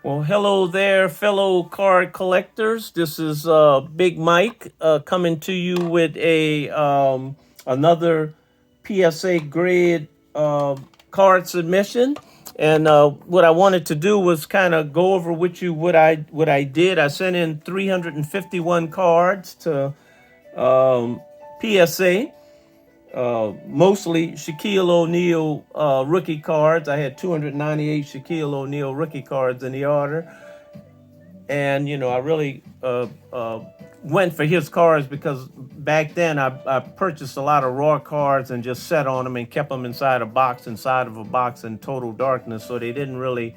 Well, hello there, fellow card collectors. This is Big Mike coming to you with a another PSA grid card submission. And what I wanted to do was kind of go over with you what I did. I sent in 351 cards to PSA, mostly Shaquille O'Neal rookie cards. I had 298 Shaquille O'Neal rookie cards in the order, and I really went for his cards because back then I purchased a lot of raw cards and just set on them and kept them inside a box inside of a box in total darkness, so they didn't really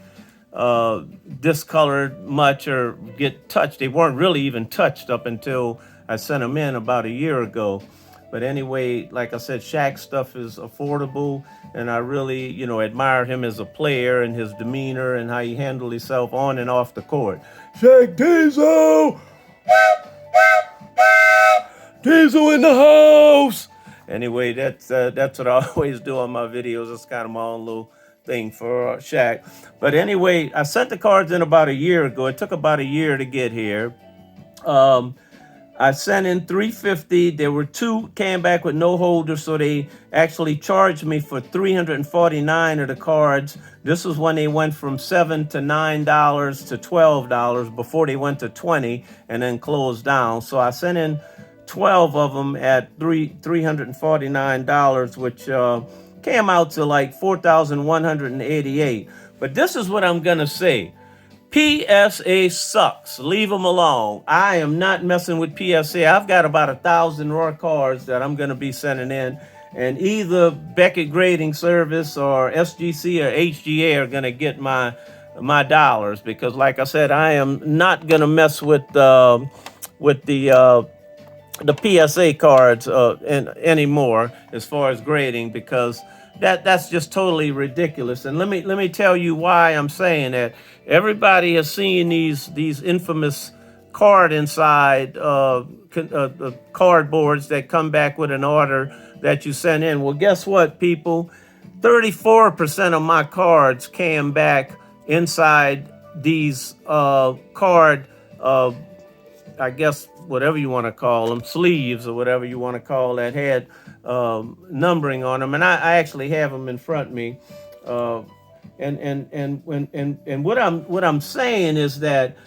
uh, discolored much or get touched. They weren't really even touched up until I sent them in about a year ago. But anyway, like I said, Shaq stuff is affordable, and I really, admire him as a player and his demeanor and how he handled himself on and off the court. Shaq Diesel, Diesel in the house. Anyway, that's what I always do on my videos. It's kind of my own little thing for Shaq. But anyway, I sent the cards in about a year ago. It took about a year to get here. Um, I sent in 350. There were two came back with no holder, so they actually charged me for 349 of the cards. This was when they went from $7 to $9 to $12 before they went to 20 and then closed down. So I sent in 12 of them at $349, which came out to like 4,188. But this is what I'm gonna say. PSA sucks. Leave them alone. I am not messing with PSA. I've got about 1,000 raw cards that I'm going to be sending in, and either Beckett Grading Service or SGC or HGA are going to get my dollars because, like I said, I am not going to mess with the PSA cards anymore as far as grading because that's just totally ridiculous. And let me tell you why I'm saying that. Everybody has seen these infamous card inside cardboards that come back with an order that you sent in. Well, guess what, people? 34% of my cards came back inside these card I guess whatever you want to call them, sleeves or whatever you want to call that had numbering on them, and I actually have them in front of me. Uh, and what I'm saying is that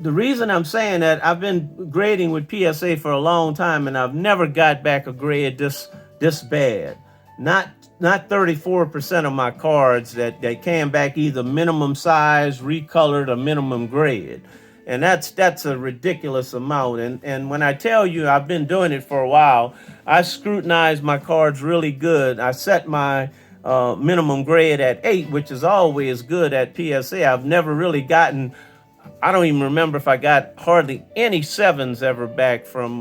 the reason I'm saying that I've been grading with PSA for a long time, and I've never got back a grade this bad. Not not 34% of my cards that came back either minimum size, recolored, or minimum grade. And that's a ridiculous amount. And when I tell you I've been doing it for a while, I scrutinize my cards really good. I set my minimum grade at 8, which is always good at PSA. I've never really gotten, I don't even remember if I got hardly any 7s ever back from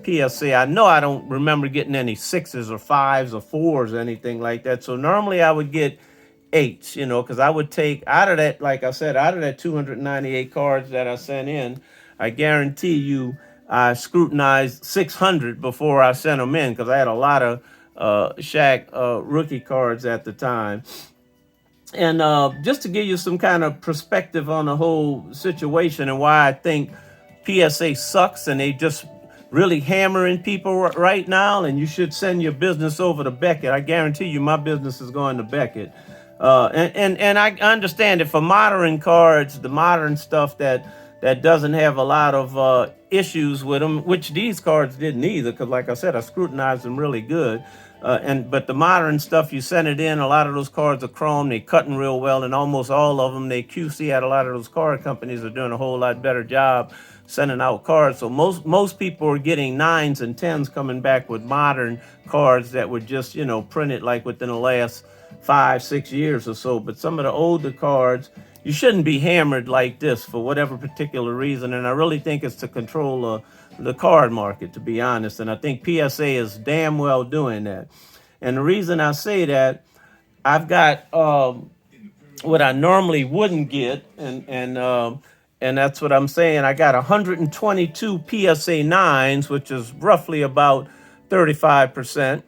PSA. I know I don't remember getting any 6s or 5s or 4s or anything like that. So normally I would get 8s, because I would take out of that, like I said, out of that 298 cards that I sent in, I guarantee you I scrutinized 600 before I sent them in because I had a lot of Shaq rookie cards at the time. And just to give you some kind of perspective on the whole situation and why I think PSA sucks and they just really hammering people right now, and you should send your business over to Beckett. I guarantee you my business is going to Beckett. And I understand it for modern cards, the modern stuff that doesn't have a lot of issues with them, which these cards didn't either, because like I said, I scrutinized them really good. But the modern stuff, you send it in, a lot of those cards are chrome, they cutting real well, and almost all of them, they QC at a lot of those card companies are doing a whole lot better job sending out cards. So most people are getting 9s and 10s coming back with modern cards that were just, printed like within the last 5-6 years or so. But some of the older cards, you shouldn't be hammered like this for whatever particular reason. And I really think it's to control the card market, to be honest. And I think PSA is damn well doing that. And the reason I say that, I've got what I normally wouldn't get, and that's what I'm saying. I got 122 PSA 9s, which is roughly about 35%,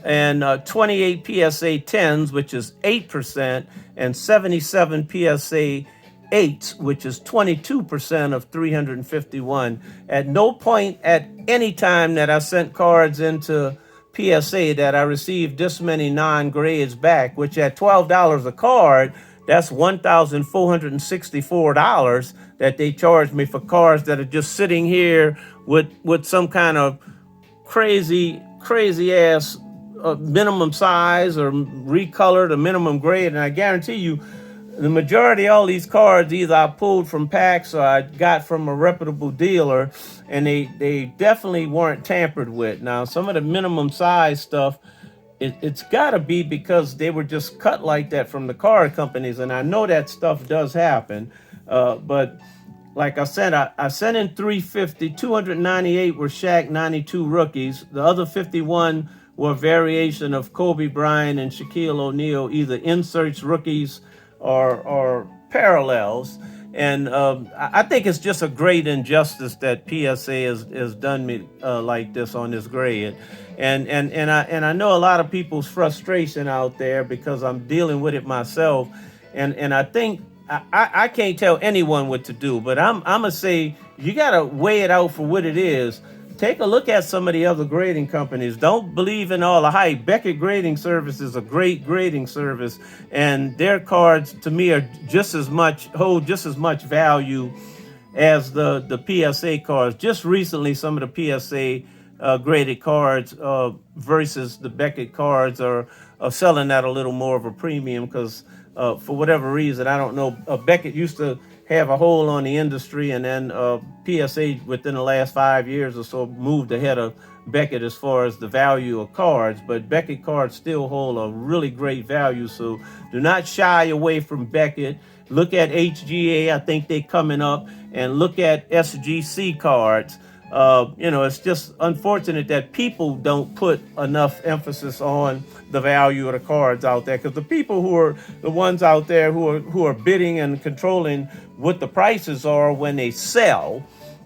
and 28 PSA 10s, which is 8%, and 77 PSA eights, which is 22% of 351. At no point at any time that I sent cards into PSA that I received this many non-grades back, which at $12 a card, that's $1,464 that they charge me for cards that are just sitting here with some kind of crazy ass minimum size or recolored a minimum grade. And I guarantee you, the majority of all these cards either I pulled from packs or I got from a reputable dealer, and they definitely weren't tampered with. Now, some of the minimum size stuff, it's got to be because they were just cut like that from the card companies, and I know that stuff does happen. But like I said, I sent in 350, 298 were Shaq 92 rookies. The other 51 were a variation of Kobe Bryant and Shaquille O'Neal, either inserts, rookies, or parallels. And I think it's just a great injustice that PSA has done me like this on this grade. And I know a lot of people's frustration out there because I'm dealing with it myself. And I think I can't tell anyone what to do, but I'm gonna say you gotta weigh it out for what it is. Take a look at some of the other grading companies. Don't believe in all the hype. Beckett Grading Service is a great grading service, and their cards to me are hold just as much value as the PSA cards. Just recently, some of the PSA graded cards versus the Beckett cards are selling at a little more of a premium because for whatever reason, I don't know, Beckett used to have a hold on the industry, and then PSA within the last 5 years or so moved ahead of Beckett as far as the value of cards. But Beckett cards still hold a really great value, so do not shy away from Beckett. Look at HGA, I think they're coming up, and look at SGC cards. It's just unfortunate that people don't put enough emphasis on the value of the cards out there, because the people who are the ones out there who are bidding and controlling what the prices are when they sell,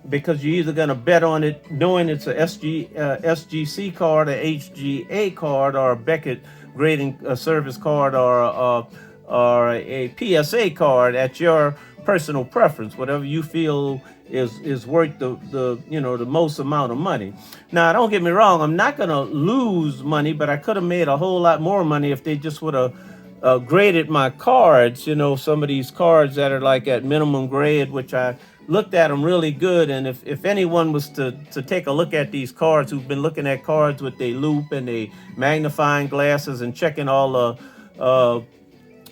because you're either going to bet on it knowing it's a SGC card, a HGA card, or a Beckett grading service card, or a PSA card at your personal preference, whatever you feel is worth the most amount of money. Now, don't get me wrong, I'm not gonna lose money, but I could have made a whole lot more money if they just would have graded my cards. Some of these cards that are like at minimum grade, which I looked at them really good. And if anyone was to take a look at these cards, who've been looking at cards with their loop and their magnifying glasses and checking all the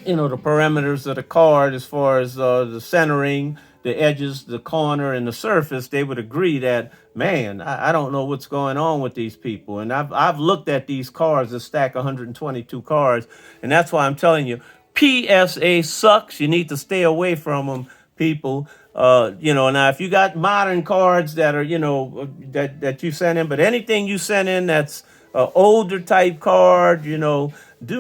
the parameters of the card as far as the centering, the edges, the corner, and the surface, they would agree that, man, I don't know what's going on with these people. And I've looked at these cards, a stack 122 cards, and that's why I'm telling you, PSA sucks. You need to stay away from them, people. Now if you got modern cards that are, that you send in, but anything you send in that's older type card, do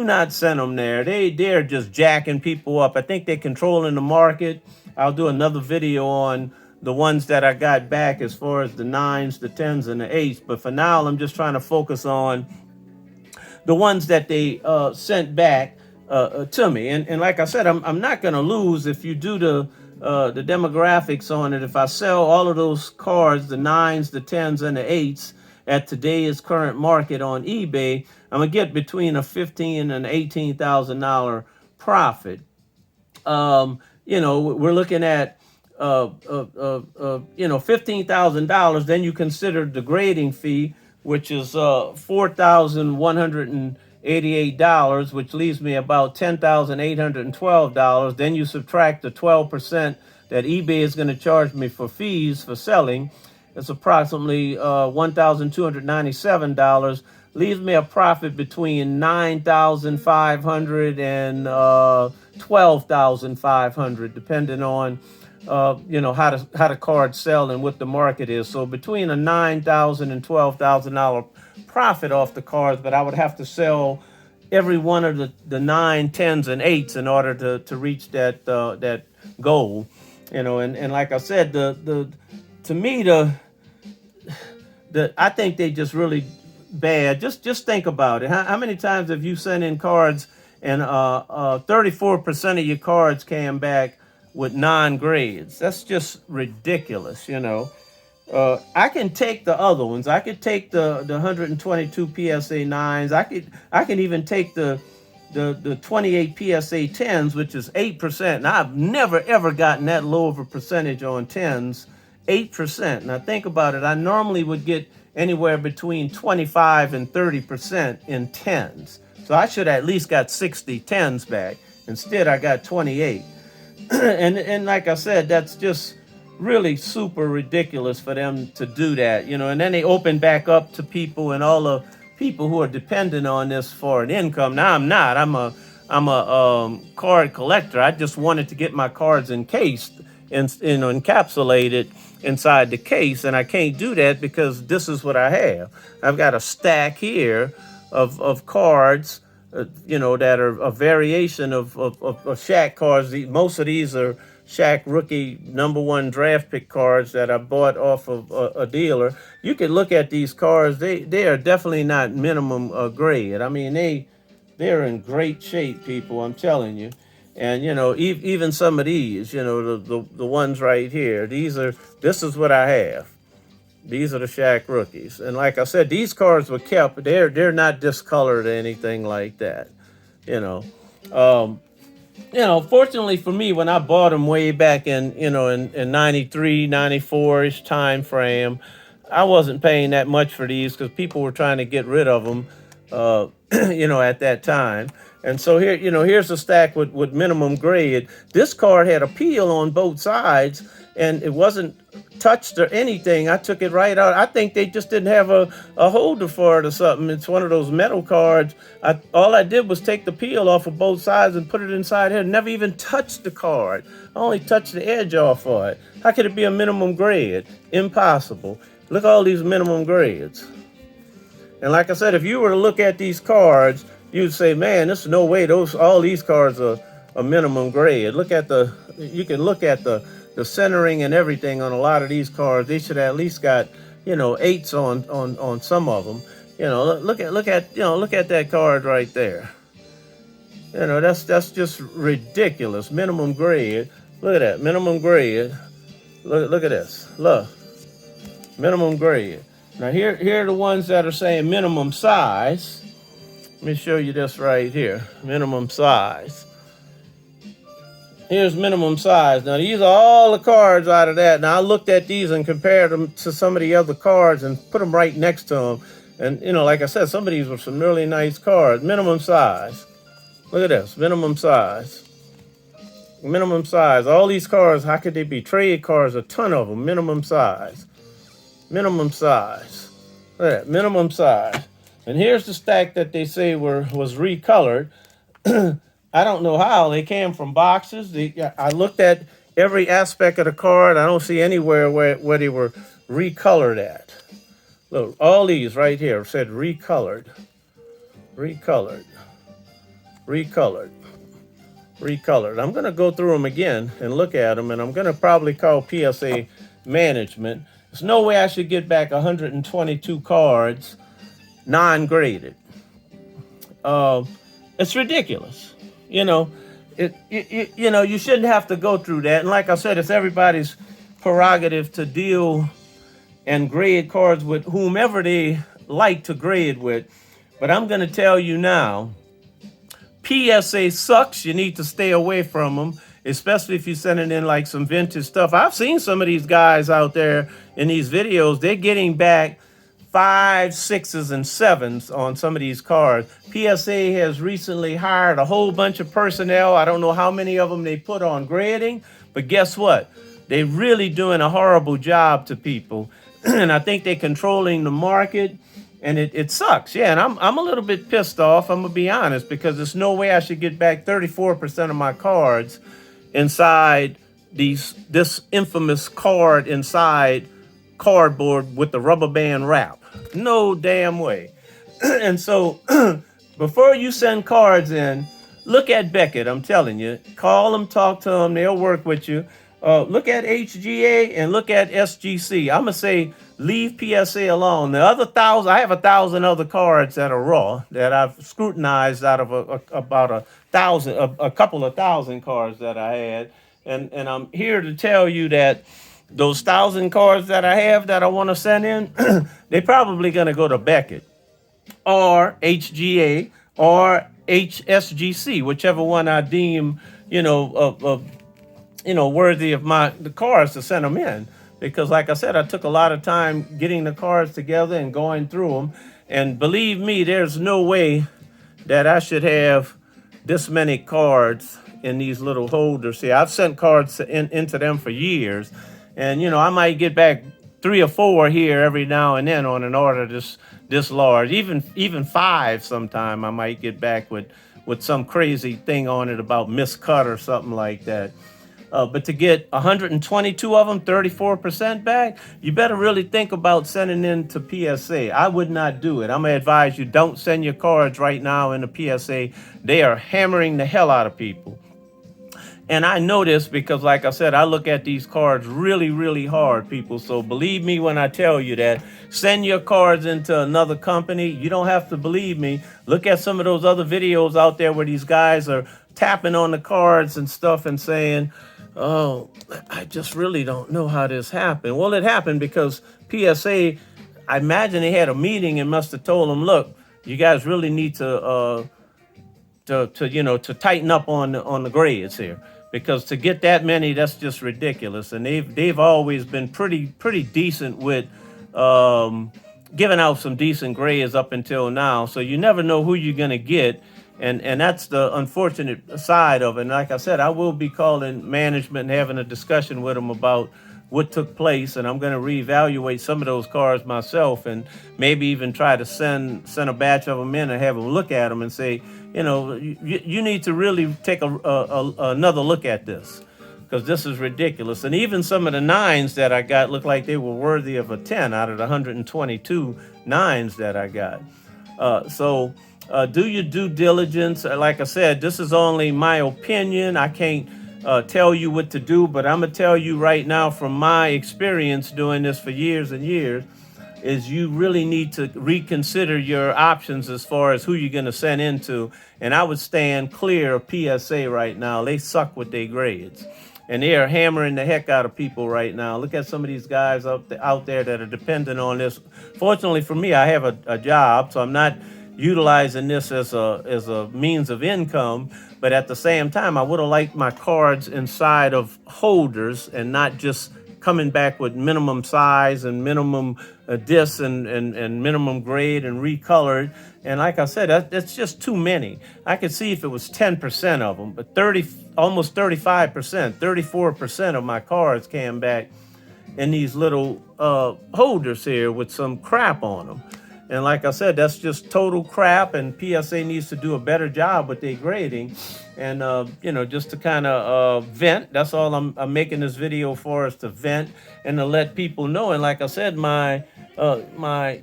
not send them there. They're just jacking people up. I think they're controlling the market. I'll do another video on the ones that I got back as far as the 9s, the 10s, and the 8s. But for now, I'm just trying to focus on the ones that they sent back to me. And like I said, I'm not going to lose if you do the demographics on it. If I sell all of those cards, the 9s, the 10s, and the 8s, at today's current market on eBay, I'm gonna get between a $15,000 and $18,000 profit. We're looking at $15,000. Then you consider the grading fee, which is $4,188, which leaves me about $10,812. Then you subtract the 12% that eBay is going to charge me for fees for selling. It's approximately $1,297. Leaves me a profit between $9,500 and $12,500, depending on how the cards sell and what the market is. So between a $9,000 and $12,000 profit off the cards, but I would have to sell every one of the 9, 10s, and 8s in order to reach that goal. And like I said, to me, I think they just really bad. Just think about it. How many times have you sent in cards and 34% of your cards came back with non-grades. That's just ridiculous, you know. I can take the other ones. I could take the 122 PSA 9s. I can even take the 28 PSA 10s, which is 8%. And I've never ever gotten that low of a percentage on 10s, 8%. Now think about it. I normally would get anywhere between 25 and 30% in 10s. So I should at least got 60 10s back. Instead, I got 28. And like I said, that's just really super ridiculous for them to do that, you know. And then they open back up to people and all the people who are dependent on this for an income. Now I'm not. I'm a card collector. I just wanted to get my cards encased and, you know, encapsulated inside the case, and I can't do that because this is what I have. I've got a stack here of cards, you know, that are a variation of Shaq cards. Most of these are Shaq rookie #1 draft pick cards that I bought off of a dealer. You can look at these cards. They are definitely not minimum grade. I mean, they're in great shape, people. I'm telling you. And you know, even some of these, you know, the ones right here. This is what I have. These are the Shaq rookies, and like I said, these cards were kept. They're not discolored or anything like that. You know, um, you know, fortunately for me, when I bought them way back in, you know, in 93, 94-ish time frame, I wasn't paying that much for these because people were trying to get rid of them, you know, at that time. And so here, you know, here's a stack with minimum grade. This card had a peel on both sides, and it wasn't touched or anything. I took it right out. I think they just didn't have a holder for it or something. It's one of those metal cards. All I did was take the peel off of both sides and put it inside here. Never even touched the card. I only touched the edge off of it. How could it be a minimum grade? Impossible. Look at all these minimum grades. And like I said, if you were to look at these cards, you'd say, man, there's no way all these cards are a minimum grade. You can look at the centering and everything on a lot of these cards. They should at least got, you know, 8s on some of them. You know, look at that card right there. You know, that's just ridiculous. Minimum grade. Look at that, minimum grade. Look at this. Look, minimum grade. Now here are the ones that are saying minimum size. Let me show you this right here. Minimum size. Here's minimum size. Now these are all the cards out of that. Now I looked at these and compared them to some of the other cards and put them right next to them. And you know, like I said, some of these were some really nice cards. Minimum size. Look at this. Minimum size. Minimum size. All these cards, how could they be trade cards? A ton of them. Minimum size. Minimum size. Look at that. Minimum size. And here's the stack that they say was recolored. I don't know how. They came from boxes. I looked at every aspect of the card. I don't see anywhere where they were recolored at. Look, all these right here said recolored. Recolored. Recolored. Recolored. I'm going to go through them again and look at them, and I'm going to probably call PSA management. There's no way I should get back 122 cards non-graded. It's ridiculous. You know, you know, you shouldn't have to go through that. And like I said, it's everybody's prerogative to deal and grade cards with whomever they like to grade with. But I'm going to tell you now, PSA sucks. You need to stay away from them, especially if you're sending in like some vintage stuff. I've seen some of these guys out there in these videos. They're getting back 5s, 6s, and 7s on some of these cards. PSA has recently hired a whole bunch of personnel. I don't know how many of them they put on grading, but guess what? They're really doing a horrible job to people. And I think they're controlling the market, and it sucks. Yeah, and I'm a little bit pissed off, I'm gonna be honest, because there's no way I should get back 34% of my cards inside this infamous card inside cardboard with the rubber band wrap. No damn way. And so before you send cards in, look at Beckett. I'm telling you, call them, talk to them, they'll work with you. Look at HGA and look at SGC. I'm gonna say leave PSA alone. The other 1,000, I have 1,000 other cards that are raw that I've scrutinized out of about a couple of thousand cards that I had. and I'm here to tell you that those 1,000 cards that I have that I want to send in, they're probably going to go to Beckett or HGA or HSGC, whichever one I deem, worthy of the cards to send them in. Because, like I said, I took a lot of time getting the cards together and going through them. And believe me, there's no way that I should have this many cards in these little holders here. I've sent cards into them for years, and I might get back 3 or 4 here every now and then on an order this large, even 5 sometime I might get back with some crazy thing on it about miscut or something like that. But to get 122 of them, 34% back, you better really think about sending in to PSA. I would not do it. I'm going to advise you, don't send your cards right now in the PSA. They are hammering the hell out of people. And I know this because, like I said, I look at these cards really, really hard, people. So believe me when I tell you that. Send your cards into another company. You don't have to believe me. Look at some of those other videos out there where these guys are tapping on the cards and stuff and saying, oh, I just really don't know how this happened. Well, it happened because PSA, I imagine they had a meeting and must have told them, look, you guys really need to tighten up on the grades here, because to get that many, that's just ridiculous. And they've always been pretty decent with giving out some decent grades up until now. So you never know who you're gonna get. And that's the unfortunate side of it. And like I said, I will be calling management and having a discussion with them about what took place. And I'm going to reevaluate some of those cards myself, and maybe even try to send a batch of them in and have them look at them and say, you need to really take another look at this, because this is ridiculous. And even some of the 9s that I got looked like they were worthy of a 10 out of the 122 9s that I got. Do your due diligence. Like I said, this is only my opinion. I can't tell you what to do, but I'm going to tell you right now from my experience doing this for years and years, is you really need to reconsider your options as far as who you're going to send into. And I would stand clear of PSA right now. They suck with their grades. And they are hammering the heck out of people right now. Look at some of these guys out there that are dependent on this. Fortunately for me, I have a job, so I'm not utilizing this as a means of income. But at the same time, I would have liked my cards inside of holders and not just coming back with minimum size and minimum disc and minimum grade and recolored. And like I said, that's just too many. I could see if it was 10% of them, but almost 35%, 34% of my cards came back in these little holders here with some crap on them. And like I said, that's just total crap, and PSA needs to do a better job with their grading. And, just to kind of vent, that's all I'm making this video for, is to vent and to let people know. And like I said, my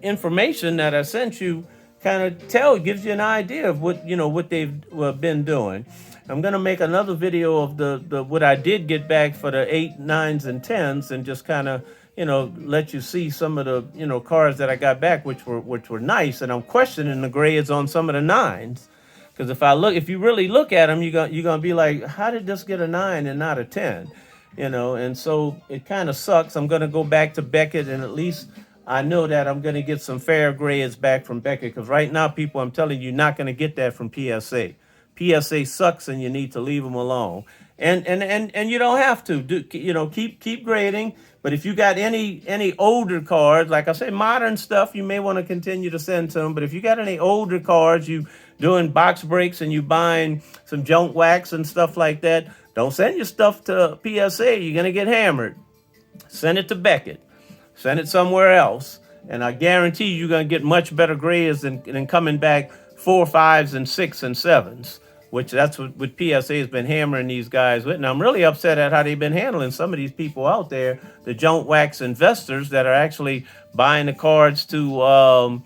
information that I sent you kind of gives you an idea of what they've been doing. I'm going to make another video of the what I did get back for the 8, 9s, and 10s, and just kind of let you see some of the cards that I got back, which were nice. And I'm questioning the grades on some of the 9s, because if you really look at them, you're gonna be like, how did this get a 9 and not a 10? And so it kind of sucks. I'm gonna go back to Beckett, and at least I know that I'm gonna get some fair grades back from Beckett, because right now, people, I'm telling you, you're not gonna get that from PSA. PSA sucks, and you need to leave them alone. And you don't have to keep grading. But if you got any older cards, like I say, modern stuff, you may want to continue to send to them. But if you got any older cards, you doing box breaks and you buying some junk wax and stuff like that, don't send your stuff to PSA. You're gonna get hammered. Send it to Beckett. Send it somewhere else, and I guarantee you're gonna get much better grades than coming back 4, 5s, and 6 and 7s. Which that's what PSA has been hammering these guys with. And I'm really upset at how they've been handling some of these people out there, the junk wax investors that are actually buying the cards to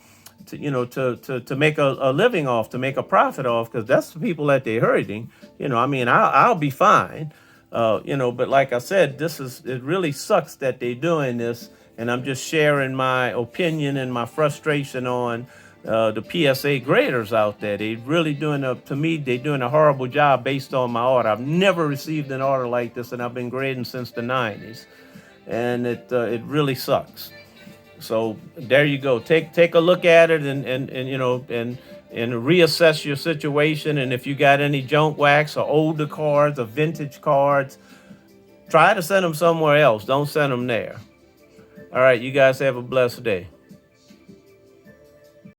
make a living off, to make a profit off, because that's the people that they're hurting. I'll be fine. But like I said, it really sucks that they're doing this. And I'm just sharing my opinion and my frustration on the PSA graders out there. They really doing to me, they doing a horrible job based on my order. I've never received an order like this, and I've been grading since the 90s, and it really sucks. So there you go. Take a look at it, and you know, and reassess your situation. And if you got any junk wax or older cards or vintage cards, try to send them somewhere else. Don't send them there. All right, you guys have a blessed day.